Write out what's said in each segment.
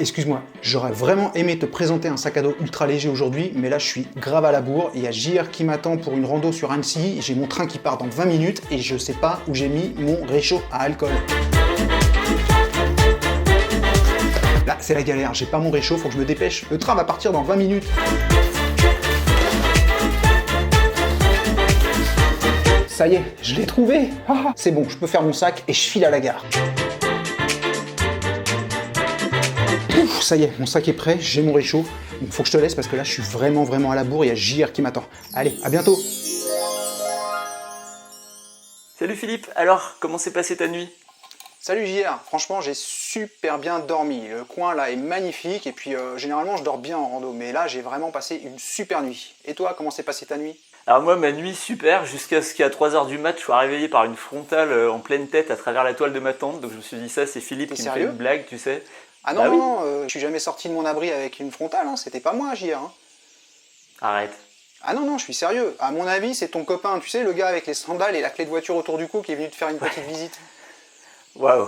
excuse-moi, j'aurais vraiment aimé te présenter un sac à dos ultra léger aujourd'hui, mais là je suis grave à la bourre. Il y a JR qui m'attend pour une rando sur Annecy, j'ai mon train qui part dans 20 minutes et je sais pas où j'ai mis mon réchaud à alcool. Là c'est la galère, j'ai pas mon réchaud, faut que je me dépêche. Le train va partir dans 20 minutes. Ça y est, je l'ai trouvé. C'est bon, je peux faire mon sac et je file à la gare. Ouf, ça y est, mon sac est prêt, j'ai mon réchaud. Donc faut que je te laisse parce que là je suis vraiment à la bourre, il y a JR qui m'attend. Allez, à bientôt. Salut Philippe, alors comment s'est passée ta nuit? Salut JR, franchement j'ai super bien dormi. Le coin là est magnifique et puis généralement je dors bien en rando, mais là j'ai vraiment passé une super nuit. Et toi, comment s'est passée ta nuit? Alors moi ma nuit super, jusqu'à ce qu'à 3h du mat je sois réveillé par une frontale en pleine tête à travers la toile de ma tente. Donc je me suis dit ça c'est Philippe qui me fait une blague, tu sais. Ah non, non, je suis jamais sorti de mon abri avec une frontale, hein. C'était pas moi JR. Hein. Arrête. Ah non, non, je suis sérieux. À mon avis c'est ton copain, tu sais, le gars avec les sandales et la clé de voiture autour du cou qui est venu te faire une petite visite. Waouh.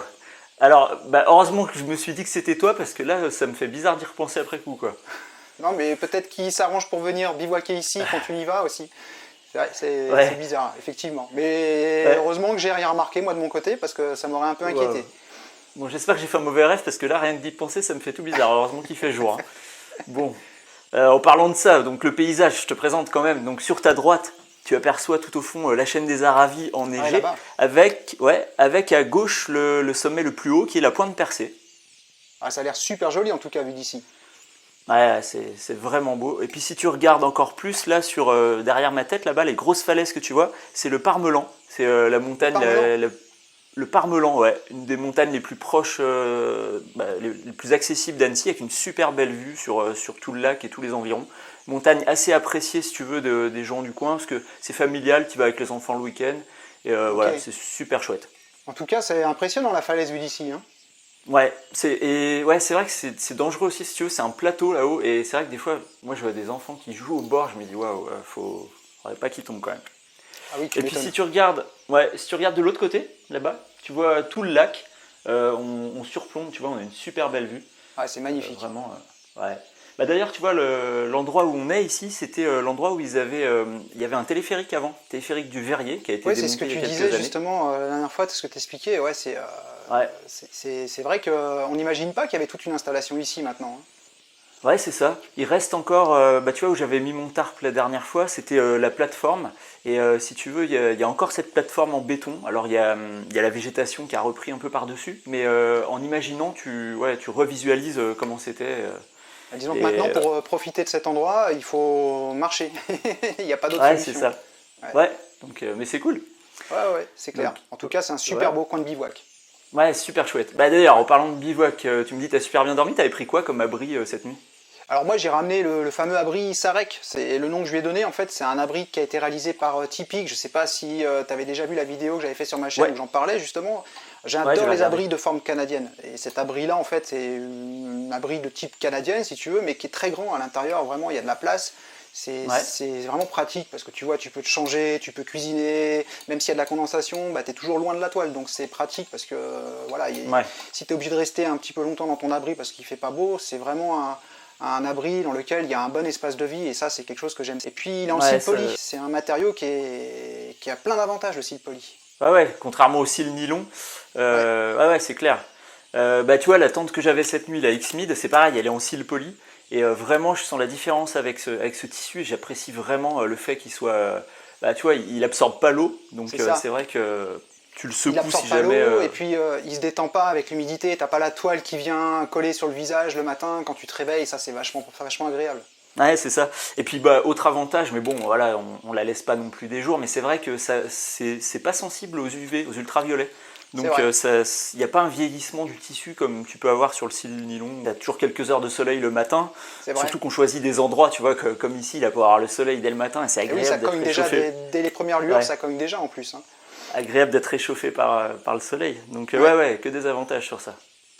Alors heureusement que je me suis dit que c'était toi parce que là ça me fait bizarre d'y repenser après coup quoi. Non mais peut-être qu'il s'arrange pour venir bivouaquer ici quand tu y vas aussi. C'est bizarre, effectivement. Mais heureusement que j'ai rien remarqué moi de mon côté parce que ça m'aurait un peu inquiété. Bon, j'espère que j'ai fait un mauvais rêve parce que là rien que d'y penser ça me fait tout bizarre. Heureusement qu'il fait jour. Hein. Bon, en parlant de ça, donc le paysage, je te présente quand même. Donc sur ta droite, tu aperçois tout au fond la chaîne des Aravis enneigée avec à gauche le sommet le plus haut qui est la Pointe Percée. Ah, ça a l'air super joli en tout cas vu d'ici. Ouais, c'est vraiment beau. Et puis si tu regardes encore plus, là, derrière ma tête, là-bas, les grosses falaises que tu vois, c'est le Parmelan. C'est la montagne, le Parmelan, ouais, une des montagnes les plus proches, les plus accessibles d'Annecy, avec une super belle vue sur tout le lac et tous les environs. Montagne assez appréciée, si tu veux, des gens du coin, parce que c'est familial, tu vas avec les enfants le week-end. Et voilà, c'est super chouette. En tout cas, c'est impressionnant la falaise vue d'ici, hein. Ouais, c'est vrai que c'est dangereux aussi si tu veux, c'est un plateau là-haut et c'est vrai que des fois, moi je vois des enfants qui jouent au bord, je me dis waouh, faudrait pas qu'ils tombent quand même. Ah oui, et puis si tu regardes de l'autre côté, là-bas, tu vois tout le lac, on surplombe, tu vois, on a une super belle vue. Ah, c'est magnifique. Vraiment, ouais. D'ailleurs, tu vois, l'endroit où on est ici, c'était l'endroit où il y avait un téléphérique avant, téléphérique du Verrier, qui a été démonté c'est ce que tu disais justement la dernière fois, ce que tu expliquais, c'est vrai qu'on n'imagine pas qu'il y avait toute une installation ici maintenant. Hein. Ouais, c'est ça. Il reste encore, tu vois, où j'avais mis mon tarp la dernière fois, c'était la plateforme. Et si tu veux, il y a encore cette plateforme en béton. Alors, il y a la végétation qui a repris un peu par-dessus, mais en imaginant, tu revisualises comment c'était. Disons que maintenant, pour profiter de cet endroit, il faut marcher. Il n'y a pas d'autre solution. C'est ça. Ouais, donc, mais c'est cool. Ouais, c'est clair. Donc, en tout cas, c'est un super beau coin de bivouac. Ouais, super chouette. D'ailleurs, en parlant de bivouac, tu me dis que tu as super bien dormi, t'avais pris quoi comme abri cette nuit? Alors moi, j'ai ramené le fameux abri Sarek. C'est le nom que je lui ai donné. En fait, c'est un abri qui a été réalisé par Tipeee. Je ne sais pas si tu avais déjà vu la vidéo que j'avais fait sur ma chaîne où j'en parlais justement. J'adore les abris de forme canadienne. Et cet abri-là, en fait, c'est un abri de type canadien, si tu veux, mais qui est très grand à l'intérieur. Vraiment, il y a de la place. C'est vraiment pratique parce que tu vois, tu peux te changer, tu peux cuisiner, même s'il y a de la condensation, tu es toujours loin de la toile, donc c'est pratique parce que si tu es obligé de rester un petit peu longtemps dans ton abri parce qu'il fait pas beau, c'est vraiment un abri dans lequel il y a un bon espace de vie et ça c'est quelque chose que j'aime. Et puis il est en cils poly, c'est un matériau qui a plein d'avantages le cils poly. Ouais, contrairement au cils nylon, c'est clair. Tu vois, la tente que j'avais cette nuit, la X-Mid, c'est pareil, elle est en cils poly. Et vraiment, je sens la différence avec ce tissu et j'apprécie vraiment le fait qu'il soit... tu vois, il absorbe pas l'eau, donc c'est vrai que tu le secoues si jamais... Et puis il se détend pas avec l'humidité, t'as pas la toile qui vient coller sur le visage le matin quand tu te réveilles, ça c'est vachement agréable. Ouais, c'est ça. Et puis, autre avantage, mais bon, voilà, on la laisse pas non plus des jours, mais c'est vrai que c'est pas sensible aux UV, aux ultraviolets. Donc il n'y a pas un vieillissement du tissu comme tu peux avoir sur le cils nylon. Il y a toujours quelques heures de soleil le matin, surtout qu'on choisit des endroits, tu vois, comme ici, là, pour avoir le soleil dès le matin, et c'est agréable d'être réchauffé. Déjà, dès les premières lueurs, ça cogne déjà en plus. Hein. Agréable d'être réchauffé par le soleil. Donc que des avantages sur ça.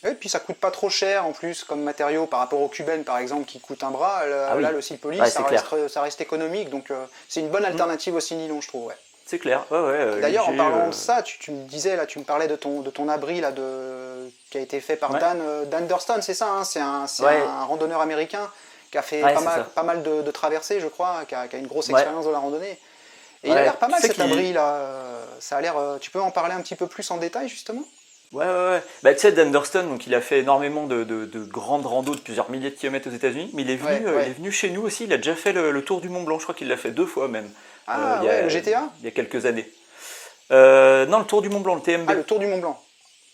Et puis ça coûte pas trop cher en plus comme matériau par rapport au Cuben par exemple qui coûte un bras. Là le cils poly ça reste économique, donc c'est une bonne alternative au cils nylon je trouve. C'est clair. Ouais, D'ailleurs, en léger, parlant de ça, tu me disais, là, tu me parlais de ton abri là, qui a été fait par Dan Durston, c'est ça, hein, c'est un randonneur américain qui a fait pas mal de traversées, je crois, qui a une grosse expérience de la randonnée. Et il a l'air pas mal cet abri là. Ça a l'air. Tu peux en parler un petit peu plus en détail justement? Ouais. Bah, tu sais, Dan Durston, donc il a fait énormément de grandes randos de plusieurs milliers de kilomètres aux États-Unis, mais il est venu chez nous aussi. Il a déjà fait le tour du Mont Blanc. Je crois qu'il l'a fait 2 fois même. Le GTA? Il y a quelques années. Non, le tour du Mont Blanc, le TMB. Ah, le tour du Mont Blanc.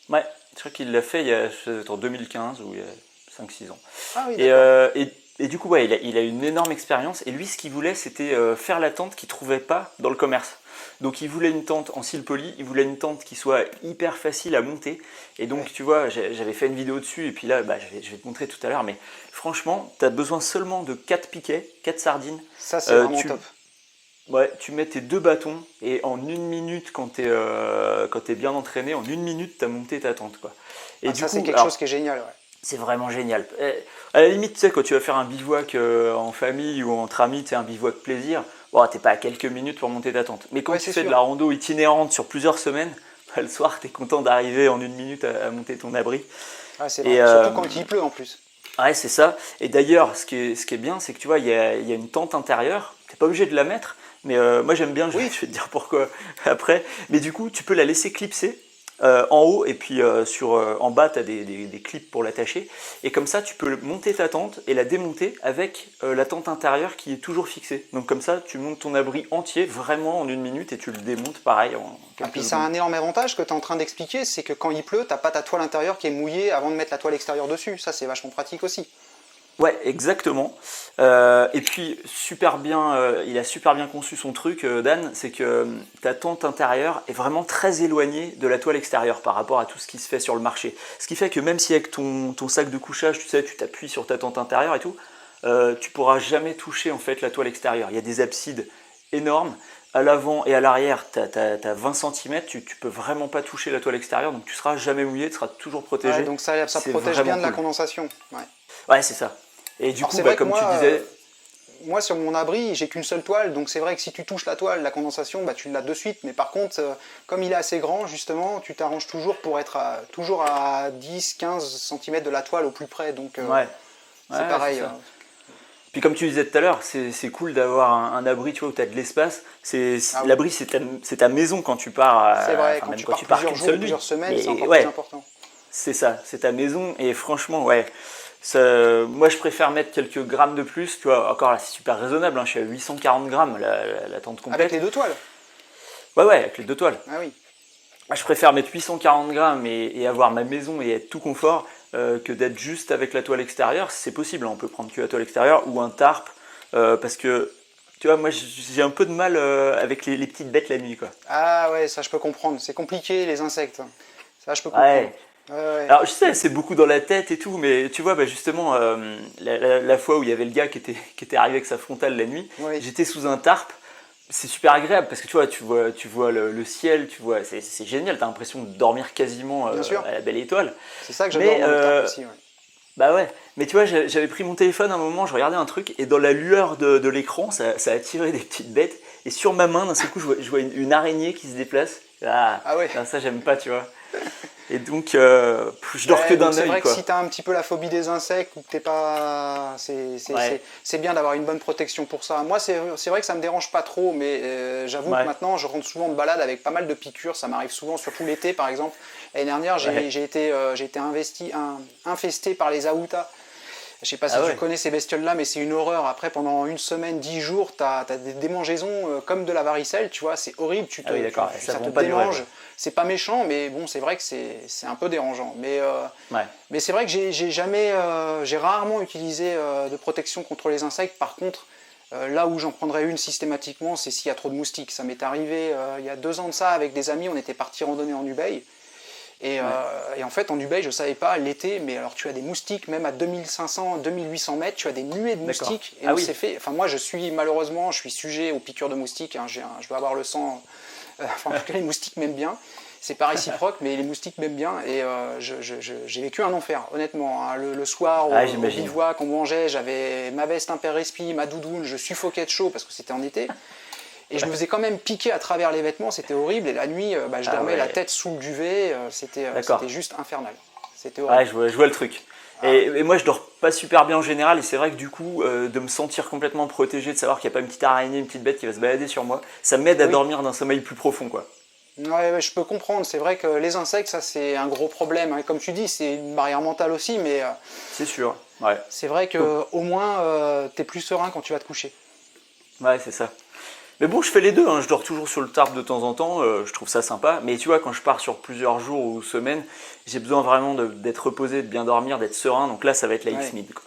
Ouais, je crois qu'il l'a fait en 2015 ou il y a 5-6 ans. Ah oui, d'accord. Et du coup, ouais, il a une énorme expérience. Et lui, ce qu'il voulait, c'était faire la tente qu'il ne trouvait pas dans le commerce. Donc, il voulait une tente en cils poly, il voulait une tente qui soit hyper facile à monter. Et donc, tu vois, j'avais fait une vidéo dessus. Et puis là, je vais te montrer tout à l'heure. Mais franchement, tu as besoin seulement de 4 piquets, 4 sardines. Ça, c'est vraiment top. Ouais, tu mets tes 2 bâtons et en 1 minute, quand t'es bien entraîné, en 1 minute, t'as monté ta tente, quoi. Et ça, c'est quelque chose qui est génial, ouais. C'est vraiment génial. À la limite, tu sais, quand tu vas faire un bivouac en famille ou entre amis, tu sais, un bivouac plaisir, bon, t'es pas à quelques minutes pour monter ta tente. Mais quand tu fais de la rando itinérante sur plusieurs semaines, le soir, t'es content d'arriver en 1 minute à monter ton abri. Ah, c'est vrai, surtout quand il pleut en plus. Ouais, c'est ça. Et d'ailleurs, ce qui est bien, c'est que tu vois, il y a une tente intérieure, t'es pas obligé de la mettre. Mais moi j'aime bien, je vais te dire pourquoi après. Mais du coup, tu peux la laisser clipser en haut et puis en bas, tu as des clips pour l'attacher. Et comme ça, tu peux monter ta tente et la démonter avec la tente intérieure qui est toujours fixée. Donc comme ça, tu montes ton abri entier vraiment en 1 minute et tu le démontes pareil en quelques puis secondes. ça a un énorme avantage que tu es en train d'expliquer, c'est que quand il pleut, t'as pas ta toile intérieure qui est mouillée avant de mettre la toile extérieure dessus. Ça, c'est vachement pratique aussi. Ouais, exactement. Et puis, il a super bien conçu son truc, Dan, c'est que ta tente intérieure est vraiment très éloignée de la toile extérieure par rapport à tout ce qui se fait sur le marché. Ce qui fait que même si avec ton sac de couchage, tu sais, tu t'appuies sur ta tente intérieure et tout, tu pourras jamais toucher en fait la toile extérieure. Il y a des absides énormes. À l'avant et à l'arrière, tu as 20 cm, tu peux vraiment pas toucher la toile extérieure, donc tu seras jamais mouillé, tu seras toujours protégé. Ouais, donc ça protège bien de la condensation. Ouais, c'est ça. Et du coup, comme tu disais... Moi, sur mon abri, j'ai qu'une seule toile, donc c'est vrai que si tu touches la toile, la condensation, tu l'as de suite. Mais par contre, comme il est assez grand, justement, tu t'arranges toujours pour être toujours à 10-15 cm de la toile au plus près. Donc c'est pareil. Puis comme tu disais tout à l'heure, c'est cool d'avoir un abri, tu vois, où tu as de l'espace. L'abri, c'est ta maison quand tu pars. C'est vrai, quand tu pars plusieurs jours, plusieurs semaines, c'est encore plus important. C'est ça, c'est ta maison. Et franchement, moi, je préfère mettre quelques grammes de plus. Tu vois, encore là, c'est super raisonnable. Je suis à 840 grammes, la tente complète. Avec les 2 toiles? Ouais, avec les 2 toiles. Ah oui. Je préfère mettre 840 grammes et avoir ma maison et être tout confort que d'être juste avec la toile extérieure. C'est possible, on peut prendre que la toile extérieure ou un tarp. Parce que, tu vois, moi, j'ai un peu de mal avec les petites bêtes la nuit, quoi. Ah ouais, ça, je peux comprendre. C'est compliqué, les insectes. Ça, je peux comprendre. Ouais. Alors je sais, c'est beaucoup dans la tête et tout, mais tu vois, justement, la fois où il y avait le gars qui était arrivé avec sa frontale la nuit, j'étais sous un tarp, c'est super agréable parce que tu vois le ciel, tu vois, c'est génial, t'as l'impression de dormir quasiment à la belle étoile. C'est ça que j'adore dans le tarp aussi, Bah ouais, mais tu vois, j'avais pris mon téléphone à un moment, je regardais un truc et dans la lueur de l'écran, ça attirait des petites bêtes et sur ma main, d'un seul coup, je vois une araignée qui se déplace. Ah ouais. Ça j'aime pas, tu vois. Et donc, je dors que d'un œil. C'est vrai que si tu as un petit peu la phobie des insectes ou que t'es pas. C'est bien d'avoir une bonne protection pour ça. Moi, c'est vrai que ça me dérange pas trop, mais j'avoue que maintenant, je rentre souvent de balade avec pas mal de piqûres. Ça m'arrive souvent, surtout l'été par exemple. L'année dernière, j'ai été infesté par les aoutas. Je sais pas si tu connais ces bestioles-là, mais c'est une horreur. Après, pendant 1 semaine, 10 jours, tu as des démangeaisons comme de la varicelle, tu vois, c'est horrible. Ça te démange. C'est pas méchant, mais bon, c'est vrai que c'est un peu dérangeant. Mais c'est vrai que j'ai rarement utilisé de protection contre les insectes. Par contre, là où j'en prendrais une systématiquement, c'est s'il y a trop de moustiques. Ça m'est arrivé il y a 2 ans de ça avec des amis, on était partis randonner en Ubaye. Et en fait, en Ubaye, je ne savais pas, l'été, mais alors tu as des moustiques, même à 2500, 2800 mètres, tu as des nuées de moustiques. Et s'est fait. Enfin, moi, je suis sujet aux piqûres de moustiques. Je dois avoir le sang. En tout cas, les moustiques m'aiment bien. C'est pas réciproque, mais les moustiques m'aiment bien. Et j'ai vécu un enfer, honnêtement. Le soir, au bivouac, on mangeait, j'avais ma veste imper-respi, ma doudoune, je suffoquais de chaud parce que c'était en été. Et je me faisais quand même piquer à travers les vêtements, c'était horrible. Et la nuit, je dormais la tête sous le duvet, c'était juste infernal. C'était horrible. Ouais, je vois le truc. Et moi, je dors pas super bien en général, et c'est vrai que du coup, de me sentir complètement protégé, de savoir qu'il n'y a pas une petite araignée, une petite bête qui va se balader sur moi, ça m'aide à dormir d'un sommeil plus profond, quoi. Ouais, je peux comprendre. C'est vrai que les insectes, ça c'est un gros problème. Comme tu dis, c'est une barrière mentale aussi, mais c'est sûr. Ouais. C'est vrai qu'au moins, t'es plus serein quand tu vas te coucher. Ouais, c'est ça. Mais bon, je fais les deux, hein. Je dors toujours sur le tarp de temps en temps, je trouve ça sympa. Mais tu vois, quand je pars sur plusieurs jours ou semaines, j'ai besoin vraiment d'être reposé, de bien dormir, d'être serein. Donc là, ça va être la X-Mid, quoi.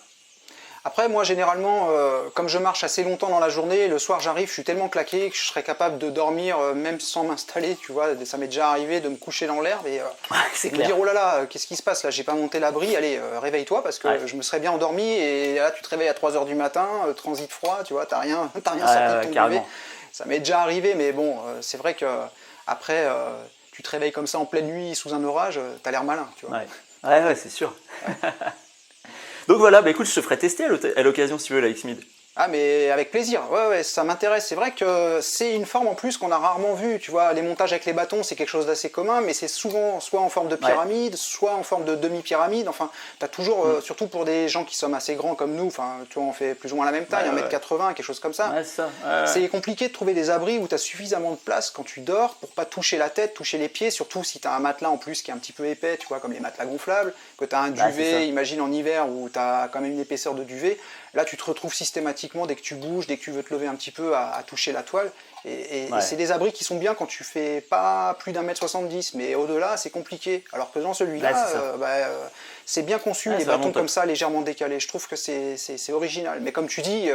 Après, moi, généralement, comme je marche assez longtemps dans la journée, le soir, j'arrive, je suis tellement claqué que je serais capable de dormir même sans m'installer, tu vois. Ça m'est déjà arrivé de me coucher dans l'herbe et de me dire, oh là là, qu'est-ce qui se passe là? J'ai pas monté l'abri, allez, réveille-toi parce que je me serais bien endormi et là, tu te réveilles à 3 h du matin, transit froid, tu vois, t'as rien sorti de ton duvet. Ça m'est déjà arrivé, mais bon, c'est vrai que après, tu te réveilles comme ça en pleine nuit sous un orage, t'as l'air malin, tu vois. Ouais, c'est sûr. Donc voilà, écoute, je te ferai tester à l'occasion si tu veux la X-Mid. Ah mais avec plaisir, ouais, ça m'intéresse. C'est vrai que c'est une forme en plus qu'on a rarement vue, tu vois, les montages avec les bâtons c'est quelque chose d'assez commun, mais c'est souvent soit en forme de pyramide, soit en forme de demi-pyramide, enfin, t'as toujours, surtout pour des gens qui sommes assez grands comme nous, enfin, tu vois, on fait plus ou moins la même taille, 1m80, quelque chose comme ça. C'est compliqué de trouver des abris où t'as suffisamment de place quand tu dors pour pas toucher la tête, toucher les pieds, surtout si t'as un matelas en plus qui est un petit peu épais, tu vois, comme les matelas gonflables, que t'as un duvet, imagine en hiver où t'as quand même une épaisseur de duvet. Là, tu te retrouves systématiquement, dès que tu bouges, dès que tu veux te lever un petit peu, à toucher la toile. Et c'est des abris qui sont bien quand tu fais pas plus d'1m70, mais au-delà, c'est compliqué. Alors que dans celui-là, c'est bien conçu, les bâtons comme ça, légèrement décalés. Je trouve que c'est original. Mais comme tu dis,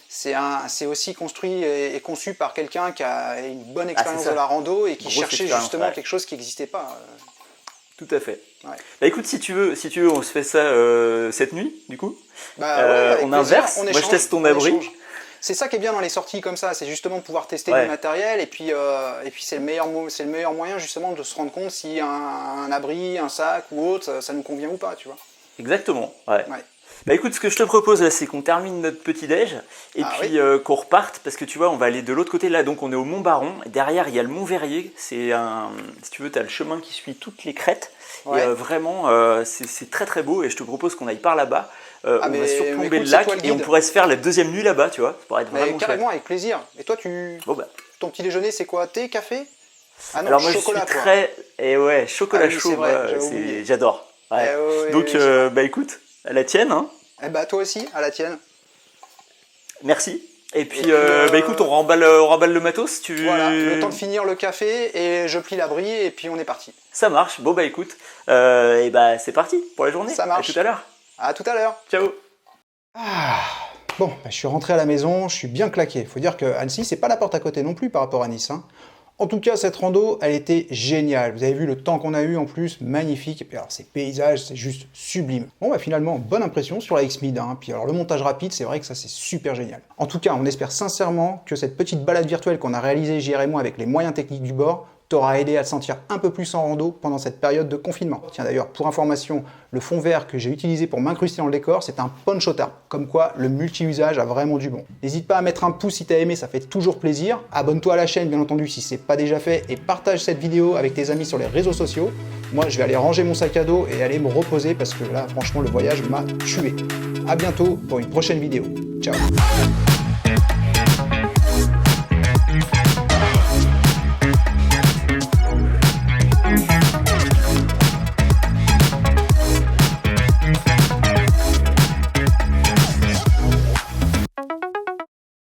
c'est aussi construit et conçu par quelqu'un qui a une bonne expérience de la rando et qui cherchait justement quelque chose qui n'existait pas. Tout à fait. Écoute, si tu veux, on se fait ça cette nuit, du coup. On inverse. Moi, je teste ton abri. C'est ça qui est bien dans les sorties comme ça, c'est justement de pouvoir tester du matériel et puis c'est le meilleur moyen justement de se rendre compte si un abri, un sac ou autre, ça nous convient ou pas, tu vois. Exactement. Écoute, ce que je te propose là, c'est qu'on termine notre petit déj et puis qu'on reparte parce que tu vois, on va aller de l'autre côté là. Donc on est au Mont Baron. Derrière, il y a le Mont Verrier. Si tu veux, tu as le chemin qui suit toutes les crêtes. Et vraiment, c'est très très beau et je te propose qu'on aille par là-bas. On va surplomber le lac et on pourrait se faire la deuxième nuit là-bas, tu vois. Ça pourrait être vraiment carrément, avec plaisir. Et toi, ton petit déjeuner, c'est quoi? Thé, café? Ah non, alors moi, chocolat, je suis très... Et ouais, chocolat chaud, j'adore. Donc, écoute, à la tienne. Hein. Toi aussi, à la tienne. Merci. Et puis, écoute, on remballe le matos. Voilà, le temps de finir le café et je plie l'abri et puis on est parti. Ça marche. Bon, écoute, c'est parti pour la journée. Ça marche. À tout à l'heure. À tout à l'heure. Ciao. Bon, je suis rentré à la maison, je suis bien claqué. Faut dire que Annecy, c'est pas la porte à côté non plus par rapport à Nice. Hein. En tout cas, cette rando, elle était géniale. Vous avez vu le temps qu'on a eu en plus, magnifique. Et puis alors, ces paysages, c'est juste sublime. Bon, finalement, bonne impression sur la X-Mid. Hein. Puis alors, le montage rapide, c'est vrai que ça, c'est super génial. En tout cas, on espère sincèrement que cette petite balade virtuelle qu'on a réalisée, JR et moi, avec les moyens techniques du bord, t'aura aidé à te sentir un peu plus en rando pendant cette période de confinement. Tiens d'ailleurs, pour information, le fond vert que j'ai utilisé pour m'incruster dans le décor, c'est un poncho tarp. Comme quoi, le multi-usage a vraiment du bon. N'hésite pas à mettre un pouce si t'as aimé, ça fait toujours plaisir. Abonne-toi à la chaîne, bien entendu, si c'est pas déjà fait. Et partage cette vidéo avec tes amis sur les réseaux sociaux. Moi, je vais aller ranger mon sac à dos et aller me reposer parce que là, franchement, le voyage m'a tué. À bientôt pour une prochaine vidéo. Ciao.